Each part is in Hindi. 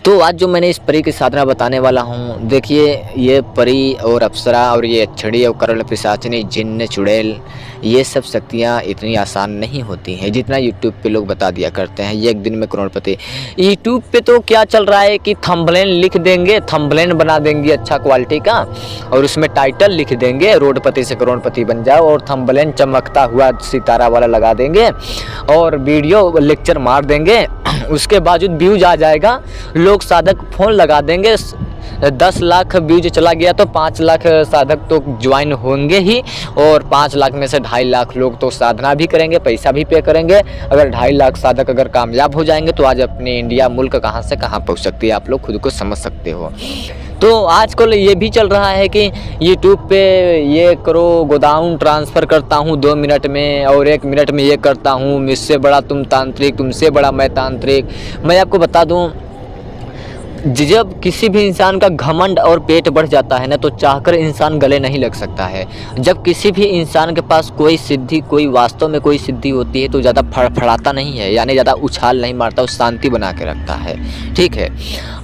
तो आज जो मैंने इस परी की साधना बताने वाला हूँ, देखिए ये परी और अप्सरा और ये यक्षिणी और करण पिशाचिनी जिन्न चुड़ैल, ये सब शक्तियाँ इतनी आसान नहीं होती हैं जितना यूट्यूब पे लोग बता दिया करते हैं। ये एक दिन में करोड़पति। यूट्यूब पे तो क्या चल रहा है कि थंबनेल लिख देंगे, थंबनेल बना देंगे अच्छा क्वालिटी का, और उसमें टाइटल लिख देंगे रोडपति से करोड़पति बन जाओ, और थंबनेल चमकता हुआ सितारा वाला लगा देंगे और वीडियो लेक्चर मार देंगे। उसके बावजूद व्यूज आ जाएगा, लोग साधक फ़ोन लगा देंगे। 10 लाख व्यूज चला गया तो 5 लाख साधक तो ज्वाइन होंगे ही, और 5 लाख में से 2.5 लाख लोग तो साधना भी करेंगे, पैसा भी पे करेंगे। अगर 2.5 लाख साधक अगर कामयाब हो जाएंगे तो आज अपनी इंडिया मुल्क कहाँ से कहाँ पहुँच सकती है, आप लोग खुद को समझ सकते हो। तो आजकल ये भी चल रहा है कि यूट्यूब पे ये करो, गोदाउन ट्रांसफ़र करता हूँ 2 मिनट में, और 1 मिनट में ये करता हूँ, मुझसे बड़ा तुम तांत्रिक, तुमसे बड़ा मैं तांत्रिक। मैं आपको बता दूँ, जब किसी भी इंसान का घमंड और पेट बढ़ जाता है ना, तो चाहकर इंसान गले नहीं लग सकता है। जब किसी भी इंसान के पास कोई सिद्धि, कोई वास्तव में कोई सिद्धि होती है तो ज़्यादा फड़फड़ाता नहीं है, यानी ज़्यादा उछाल नहीं मारता, उस शांति बना के रखता है, ठीक है।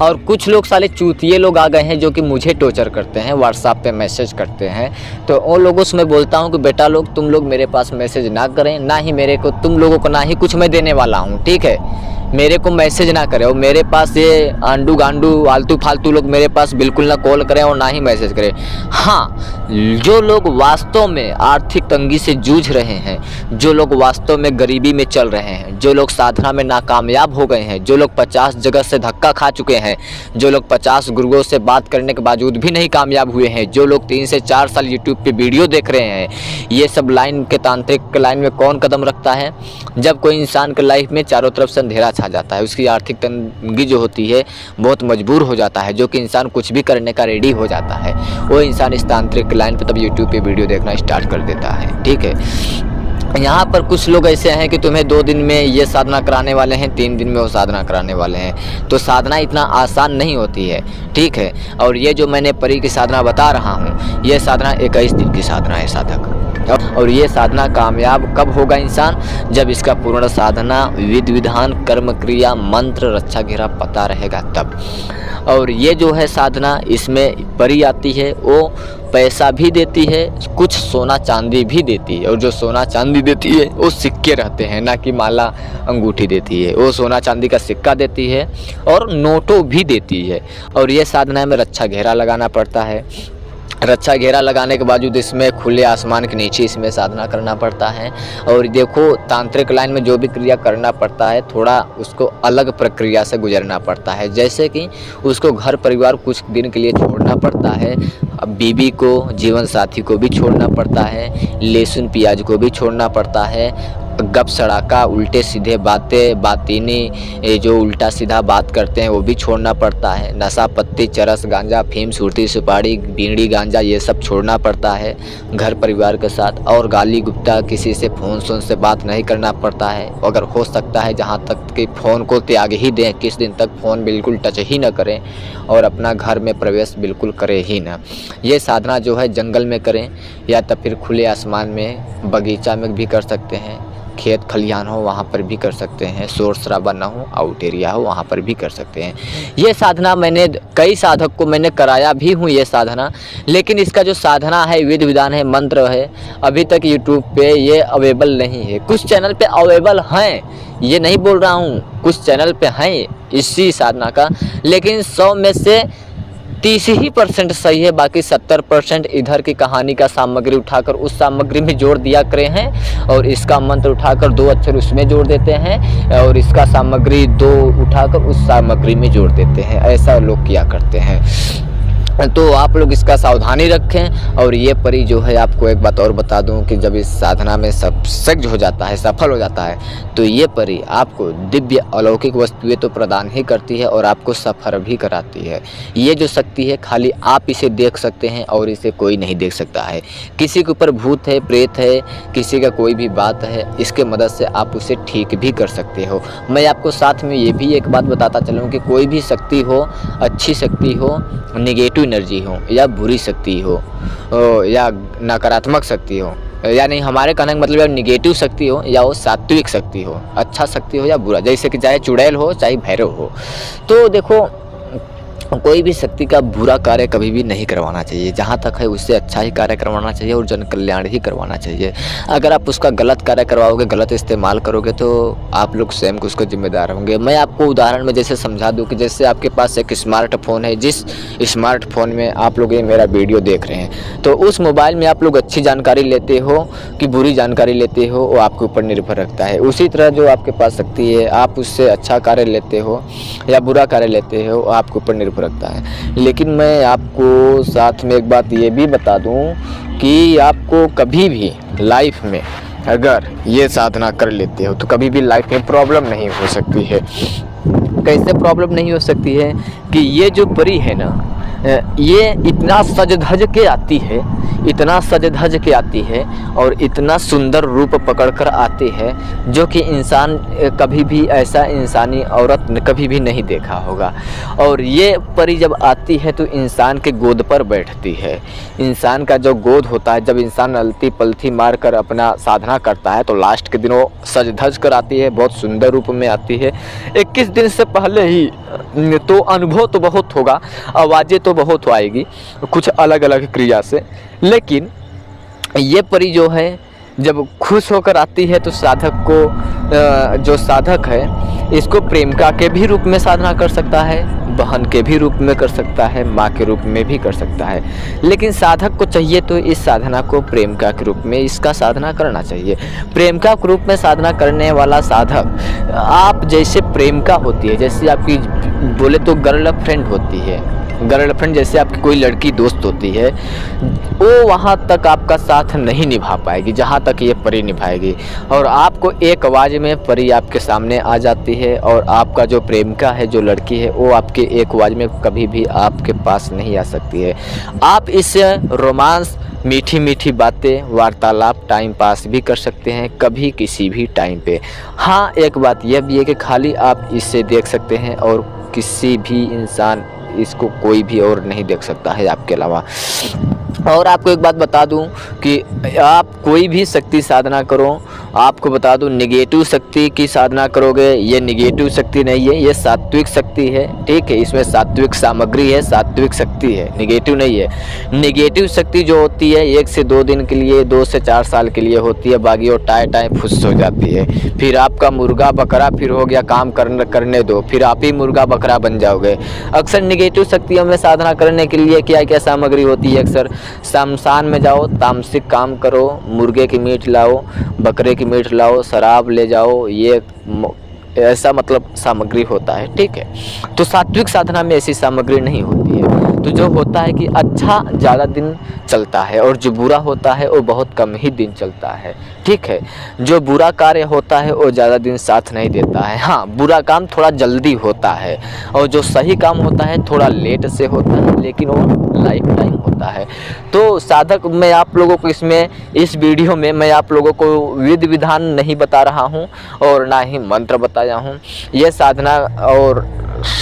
और कुछ लोग साले चूतिए लोग आ गए हैं जो कि मुझे टॉर्चर करते हैं, व्हाट्सएप पे मैसेज करते हैं। तो उन लोगों से मैं बोलता हूँ कि बेटा लोग, तुम लोग मेरे पास मैसेज ना करें, ना ही मेरे को, तुम लोगों को ना ही कुछ मैं देने वाला हूँ, ठीक है। मेरे को मैसेज ना करें, और मेरे पास ये आंडू गांडू आलतू फालतू लोग मेरे पास बिल्कुल ना कॉल करें और ना ही मैसेज करें। हाँ, जो लोग वास्तव में आर्थिक तंगी से जूझ रहे हैं, जो लोग वास्तव में गरीबी में चल रहे हैं, जो लोग साधना में नाकामयाब हो गए हैं, जो लोग 50 जगह से धक्का खा चुके हैं, जो लोग 50 गुरुओं से बात करने के बावजूद भी नहीं कामयाब हुए हैं, जो लोग 3 से 4 साल यूट्यूब पे वीडियो देख रहे हैं, ये सब लाइन के तांत्रिक के लाइन में कौन कदम रखता है? जब कोई इंसान के लाइफ में चारों तरफ से अंधेरा छा जाता है, उसकी आर्थिक तंगी जो होती है, बहुत मजबूर हो जाता है, जो कि इंसान कुछ भी करने का रेडी हो जाता है, वो इंसान इस तांत्रिक लाइन पे तब यूट्यूब पे वीडियो देखना स्टार्ट कर देता है, ठीक है। यहाँ पर कुछ लोग ऐसे हैं कि तुम्हें 2 दिन में ये साधना कराने वाले हैं, 3 दिन में वो साधना कराने वाले हैं। तो साधना इतना आसान नहीं होती है, ठीक है। और ये जो मैंने परी की साधना बता रहा हूँ, ये साधना 21 दिन की साधना है साधक। और ये साधना कामयाब कब होगा इंसान? जब इसका पूर्ण साधना, विधि विधान, कर्म क्रिया, मंत्र, रक्षा घेरा पता रहेगा तब। और ये जो है साधना, इसमें परी आती है, वो पैसा भी देती है, कुछ सोना चांदी भी देती है। और जो सोना चांदी देती है वो सिक्के रहते हैं, ना कि माला अंगूठी देती है। वो सोना चांदी का सिक्का देती है और नोटों भी देती है। और ये साधना में रक्षा घेरा लगाना पड़ता है। रक्षा घेरा लगाने के बावजूद इसमें खुले आसमान के नीचे इसमें साधना करना पड़ता है। और देखो, तांत्रिक लाइन में जो भी क्रिया करना पड़ता है, थोड़ा उसको अलग प्रक्रिया से गुजरना पड़ता है। जैसे कि उसको घर परिवार कुछ दिन के लिए छोड़ना पड़ता है, बीवी को, जीवन साथी को भी छोड़ना पड़ता है, लहसुन प्याज को भी छोड़ना पड़ता है, गप सड़ाका, उल्टे सीधे बातें, बातीनी, ये जो उल्टा सीधा बात करते हैं वो भी छोड़ना पड़ता है। नशा पत्ती, चरस, गांजा, फीम, सुरती, सुपारी, बीड़ी, गांजा, ये सब छोड़ना पड़ता है घर परिवार के साथ। और गाली गुप्ता, किसी से फ़ोन से बात नहीं करना पड़ता है। अगर हो सकता है जहाँ तक कि फ़ोन को त्याग ही दें, किस दिन तक फ़ोन बिल्कुल टच ही ना करें, और अपना घर में प्रवेश बिल्कुल करें ही ना। ये साधना जो है जंगल में करें, या तो फिर खुले आसमान में, बगीचा में भी कर सकते हैं, खेत खलिहान हो वहाँ पर भी कर सकते हैं, शोर शराबा ना हो, आउट एरिया हो वहाँ पर भी कर सकते हैं। ये साधना मैंने कई साधक को मैंने कराया भी हूँ ये साधना, लेकिन इसका जो साधना है, विधि विधान है, मंत्र है, अभी तक यूट्यूब पे ये अवेलेबल नहीं है। कुछ चैनल पे अवेलेबल हैं, ये नहीं बोल रहा हूँ, कुछ चैनल पे हैं इसी साधना का, लेकिन 100 में से 30 ही % सही है, बाकी 70% इधर की कहानी का सामग्री उठाकर उस सामग्री में जोड़ दिया करे हैं, और इसका मंत्र उठाकर 2 अक्षर उसमें जोड़ देते हैं, और इसका सामग्री 2 उठाकर उस सामग्री में जोड़ देते हैं। ऐसा लोग किया करते हैं। तो आप लोग इसका सावधानी रखें। और ये परी जो है, आपको एक बात और बता दूं कि जब इस साधना में सक्सेस हो जाता है, सफल हो जाता है, तो ये परी आपको दिव्य अलौकिक वस्तुएं तो प्रदान ही करती है और आपको सफर भी कराती है। ये जो शक्ति है, खाली आप इसे देख सकते हैं और इसे कोई नहीं देख सकता है। किसी के ऊपर भूत है, प्रेत है, किसी का कोई भी बात है, इसके मदद से आप उसे ठीक भी कर सकते हो। मैं आपको साथ में ये भी एक बात बताता चलूँ कि कोई भी शक्ति हो, अच्छी शक्ति हो, नेगेटिव एनर्जी हो या बुरी शक्ति हो, या नकारात्मक शक्ति हो, यानी हमारे कहने का मतलब निगेटिव शक्ति हो या वो सात्विक शक्ति हो, अच्छा शक्ति हो या बुरा, जैसे कि चाहे चुड़ैल हो चाहे भैरव हो। तो देखो, कोई भी शक्ति का बुरा कार्य कभी भी नहीं करवाना चाहिए। जहाँ तक है उससे अच्छा ही कार्य करवाना चाहिए और जन कल्याण ही करवाना चाहिए। अगर आप उसका गलत कार्य करवाओगे, गलत इस्तेमाल करोगे तो आप लोग स्वयं उसको जिम्मेदार होंगे। मैं आपको उदाहरण में जैसे समझा दूँ कि जैसे आपके पास एक स्मार्टफोन है, जिस स्मार्टफोन में आप लोग ये मेरा वीडियो देख रहे हैं, तो उस मोबाइल में आप लोग अच्छी जानकारी लेते हो कि बुरी जानकारी लेते हो, वो आपके ऊपर निर्भर रखता है। उसी तरह जो आपके पास शक्ति है, आप उससे अच्छा कार्य लेते हो या बुरा कार्य लेते हो, वो आपके ऊपर निर्भर रखता है। लेकिन मैं आपको साथ में एक बात ये भी बता दूं कि आपको कभी भी लाइफ में अगर ये साधना कर लेते हो तो कभी भी लाइफ में प्रॉब्लम नहीं हो सकती है। कैसे प्रॉब्लम नहीं हो सकती है कि ये जो परी है ना, ये इतना सज धज के आती है, इतना सज धज के आती है और इतना सुंदर रूप पकड़कर आती है जो कि इंसान कभी भी ऐसा इंसानी औरत ने कभी भी नहीं देखा होगा। और ये परी जब आती है तो इंसान के गोद पर बैठती है। इंसान का जो गोद होता है, जब इंसान अलती पलथी मार कर अपना साधना करता है तो लास्ट के दिन वो सज धज कर आती है, बहुत सुंदर रूप में आती है। 21 दिन से पहले ही तो अनुभव तो बहुत होगा, आवाज़ें तो बहुत आएगी कुछ अलग अलग क्रिया से, लेकिन ये परी जो है जब खुश होकर आती है तो साधक को, जो साधक है इसको प्रेमिका के भी रूप में साधना कर सकता है, बहन के भी रूप में कर सकता है, माँ के रूप में भी कर सकता है। लेकिन साधक को चाहिए तो इस साधना को प्रेमिका के रूप में इसका साधना करना चाहिए। प्रेमिका के रूप में साधना करने वाला साधक, आप जैसे प्रेमिका होती है, जैसे आपकी बोले तो गर्लफ्रेंड होती है, गर्लफ्रेंड जैसे आपकी कोई लड़की दोस्त होती है, वो वहाँ तक आपका साथ नहीं निभा पाएगी जहाँ तक ये परी निभाएगी। और आपको एक आवाज़ में परी आपके सामने आ जाती है और आपका जो प्रेमिका है, जो लड़की है, वो आपके एक आवाज़ में कभी भी आपके पास नहीं आ सकती है। आप इससे रोमांस, मीठी मीठी बातें, वार्तालाप, टाइम पास भी कर सकते हैं कभी किसी भी टाइम पे। हाँ, एक बात यह भी है कि खाली आप इससे देख सकते हैं और किसी भी इंसान इसको कोई भी और नहीं देख सकता है आपके अलावा। और आपको एक बात बता दूं कि आप कोई भी शक्ति साधना करो, आपको बता दूं निगेटिव शक्ति की साधना करोगे, ये निगेटिव शक्ति नहीं है, ये सात्विक शक्ति है, ठीक है। इसमें सात्विक सामग्री है, सात्विक शक्ति है, निगेटिव नहीं है। निगेटिव शक्ति जो होती है 1 से 2 दिन के लिए, 2 से 4 साल के लिए होती है, बाकी वो टाए टाए फुस हो जाती है। फिर आपका मुर्गा बकरा फिर हो गया, काम करने दो, फिर आप ही मुर्गा बकरा बन जाओगे। अक्सर निगेटिव शक्तियों में साधना करने के लिए क्या क्या सामग्री होती है, अक्सर शमशान में जाओ, तामसिक काम करो, मुर्गे की मीट लाओ, बकरे की मीट लाओ, शराब ले जाओ, ये ऐसा मतलब सामग्री होता है, ठीक है। तो सात्विक साधना में ऐसी सामग्री नहीं होती है। तो जो होता है कि अच्छा ज़्यादा दिन चलता है और जो बुरा होता है वो बहुत कम ही दिन चलता है, ठीक है। जो बुरा कार्य होता है वो ज़्यादा दिन साथ नहीं देता है। हाँ, बुरा काम थोड़ा जल्दी होता है और जो सही काम होता है थोड़ा लेट से होता है, लेकिन वो लाइफ टाइम होता है। तो साधक, मैं आप लोगों को इस वीडियो में मैं आप लोगों को विधि विधान नहीं बता रहा हूँ और ना ही मंत्र बताया हूँ। यह साधना और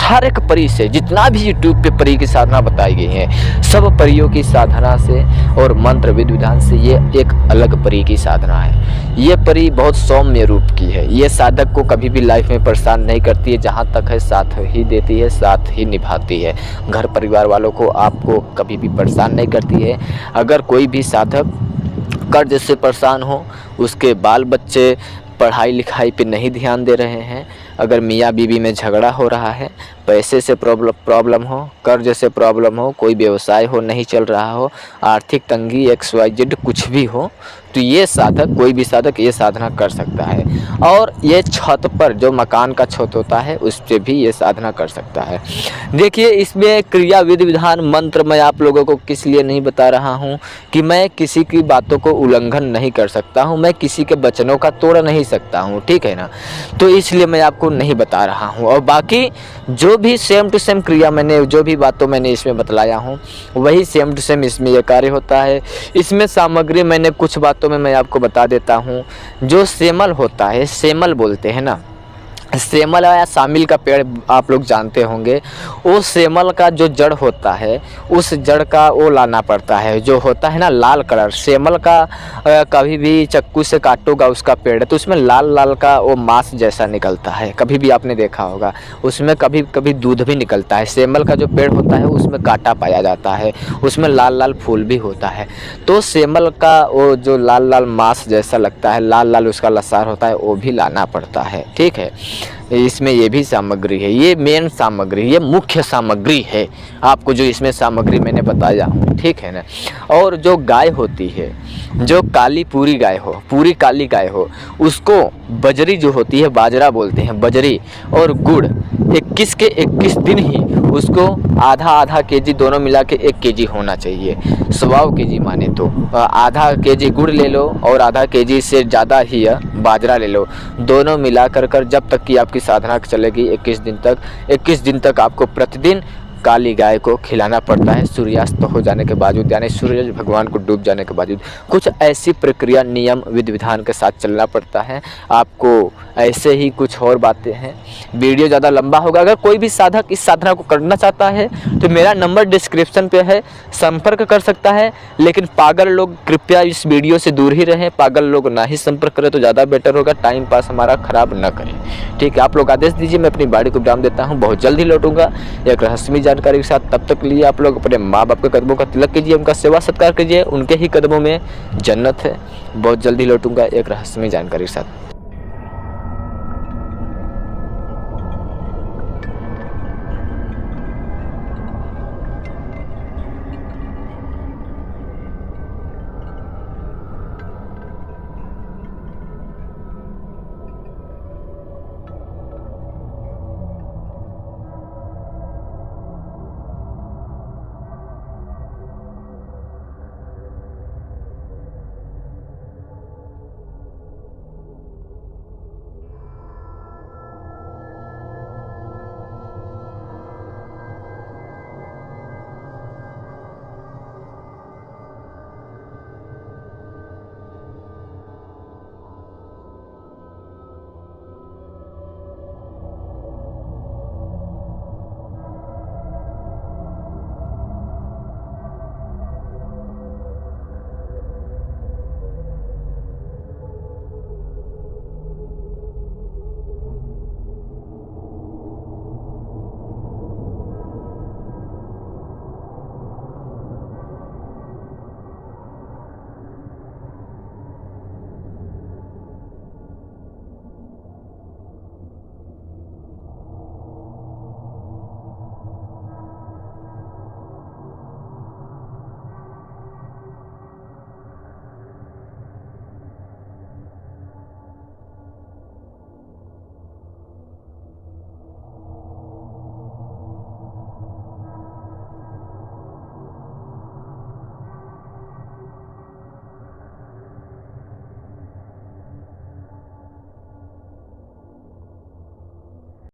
हर एक परी से, जितना भी यूट्यूब पे परी की साधना बताई गई है, सब परियों की साधना से और मंत्र विधि विधान से ये एक अलग परी की साधना है। ये परी बहुत सौम्य रूप की है। ये साधक को कभी भी लाइफ में परेशान नहीं करती है, जहाँ तक है साथ ही देती है, साथ ही निभाती है। घर परिवार वालों को, आपको कभी भी परेशान नहीं करती है। अगर कोई भी साधक कर्ज से परेशान हो, उसके बाल बच्चे पढ़ाई लिखाई पे नहीं ध्यान दे रहे हैं, अगर मियाँ बीवी में झगड़ा हो रहा है, पैसे से प्रॉब्लम हो, कर्ज से प्रॉब्लम हो, कोई व्यवसाय हो नहीं चल रहा हो, आर्थिक तंगी XYZ कुछ भी हो, तो ये साधक, कोई भी साधक ये साधना कर सकता है। और ये छत पर, जो मकान का छत होता है, उस पर भी ये साधना कर सकता है। देखिए, इसमें क्रिया विधि विधान मंत्र मैं आप लोगों को किस लिए नहीं बता रहा हूँ कि मैं किसी की बातों को उल्लंघन नहीं कर सकता हूँ, मैं किसी के वचनों का तोड़ नहीं सकता हूँ, ठीक है ना। तो इसलिए मैं आपको नहीं बता रहा हूँ। और बाकी जो भी सेम टू सेम क्रिया मैंने, जो भी बातों मैंने इसमें बतलाया हूँ, वही सेम टू सेम इसमें यह कार्य होता है। इसमें सामग्री मैंने कुछ बातों में मैं आपको बता देता हूँ। जो सेमल होता है, सेमल बोलते हैं ना, सेमल या शामिल का पेड़ आप लोग जानते होंगे। वो सेमल का जो जड़ होता है, उस जड़ का वो लाना पड़ता है, जो होता है ना लाल कलर। सेमल का कभी भी चक्कू से काटोगा उसका पेड़ तो उसमें लाल लाल का वो मांस जैसा निकलता है, कभी भी आपने देखा होगा। उसमें कभी कभी दूध भी निकलता है। सेमल का जो पेड़ होता है उसमें कांटा पाया जाता है, उसमें लाल लाल फूल भी होता है। तो सेमल का वो जो लाल लाल मांस जैसा लगता है, लाल लाल उसका लसार होता है, वो भी लाना पड़ता है। ठीक है, इसमें ये भी सामग्री है, ये मेन सामग्री, ये मुख्य सामग्री है आपको जो इसमें सामग्री मैंने बताया हूँ। ठीक है ना। और जो गाय होती है, जो काली पूरी गाय हो, पूरी काली गाय हो, उसको बजरी जो होती है, बाजरा बोलते हैं, बजरी और गुड़ 21 के 21 दिन ही उसको आधा आधा केजी दोनों मिला के 1 केजी होना चाहिए। 1.25 केजी माने तो आधा केजी गुड़ ले लो और आधा केजी से ज़्यादा ही बाजरा ले लो। दोनों मिला कर जब तक कि आपकी साधना चलेगी 21 दिन तक आपको प्रतिदिन काली गाय को खिलाना पड़ता है, सूर्यास्त हो जाने के बावजूद, यानी सूर्य भगवान को डूब जाने के बावजूद। कुछ ऐसी प्रक्रिया, नियम, विधि विधान के साथ चलना पड़ता है आपको। ऐसे ही कुछ और बातें हैं। वीडियो ज़्यादा लंबा होगा। अगर कोई भी साधक इस साधना को करना चाहता है तो मेरा नंबर डिस्क्रिप्शन पे है, संपर्क कर सकता है। लेकिन पागल लोग कृपया इस वीडियो से दूर ही रहें। पागल लोग ना ही संपर्क करें तो ज़्यादा बेटर होगा, टाइम पास हमारा ख़राब ना करें। ठीक है, आप लोग आदेश दीजिए, मैं अपनी बाड़ी को विराम देता हूँ। बहुत जल्द ही लौटूंगा एक रहस्यमयी जानकारी के साथ। तब तक के लिए आप लोग अपने माँ बाप के कदमों का तिलक कीजिए, उनका सेवा सत्कार कीजिए, उनके ही कदमों में जन्नत है। बहुत जल्दी लौटूंगा एक रहस्यमयी जानकारी के साथ।